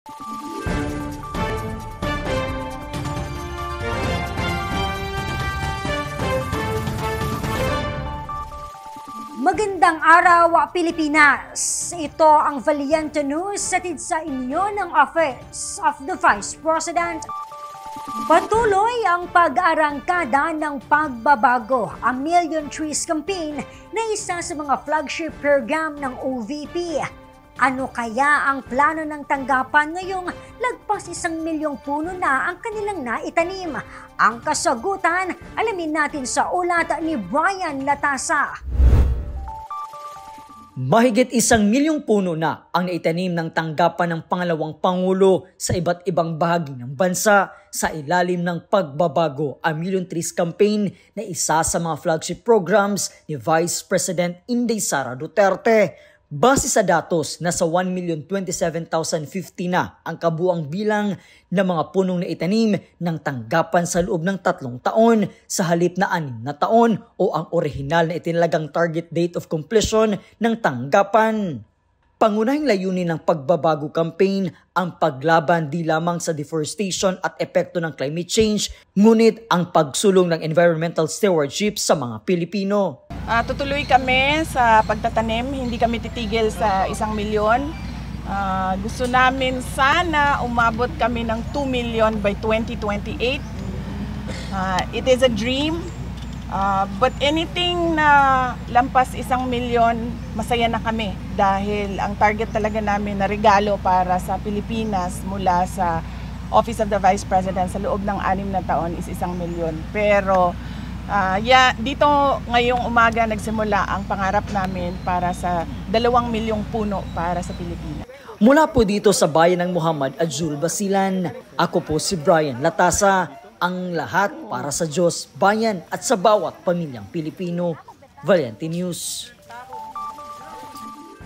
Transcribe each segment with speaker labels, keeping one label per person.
Speaker 1: Magandang araw, Pilipinas! Ito ang Valiente News hatid sa inyo ng Office of the Vice President. Patuloy ang pag-arangkada ng pagbabago, A Million Trees Campaign na isa sa mga flagship program ng OVP. Ano kaya ang plano ng tanggapan ngayong lagpas 1 milyong puno na ang kanilang naitanim? Ang kasagutan, alamin natin sa ulat ni Brian Latasa.
Speaker 2: Mahigit 1 milyong puno na ang naitanim ng tanggapan ng pangalawang Pangulo sa iba't ibang bahagi ng bansa sa ilalim ng Pagbabago, A Million Trees Campaign na isa sa mga flagship programs ni Vice President Inday Sara Duterte. Base sa datos, nasa 1,027,050 na ang kabuang bilang ng mga punong naitanim ng tanggapan sa loob ng 3 taon sa halip na 6 na taon o ang orihinal na itinalagang target date of completion ng tanggapan. Pangunahing layunin ng Pagbabago Campaign ang paglaban di lamang sa deforestation at epekto ng climate change, ngunit ang pagsulong ng environmental stewardship sa mga Pilipino.
Speaker 3: Tutuloy kami sa pagtatanim, hindi kami titigil sa 1 milyon. Gusto namin sana umabot kami ng 2 million by 2028. It is a dream, but anything na lampas 1 milyon, masaya na kami dahil ang target talaga namin na regalo para sa Pilipinas mula sa Office of the Vice President sa loob ng 6 na taon is 1 milyon. Pero dito ngayong umaga nagsimula ang pangarap namin para sa 2 milyong puno para sa Pilipinas.
Speaker 2: Mula po dito sa bayan ng Muhammad Azul Basilan, ako po si Brian Latasa, ang lahat para sa Diyos, bayan at sa bawat pamilyang Pilipino. Valiente News.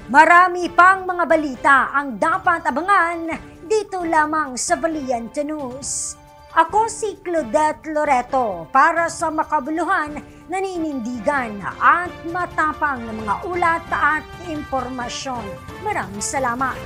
Speaker 1: Marami pang mga balita ang dapat abangan dito lamang sa Valiente News. Ako si Claudette Loreto para sa makabuluhan, naninindigan at matapang na mga ulat at impormasyon. Maraming salamat.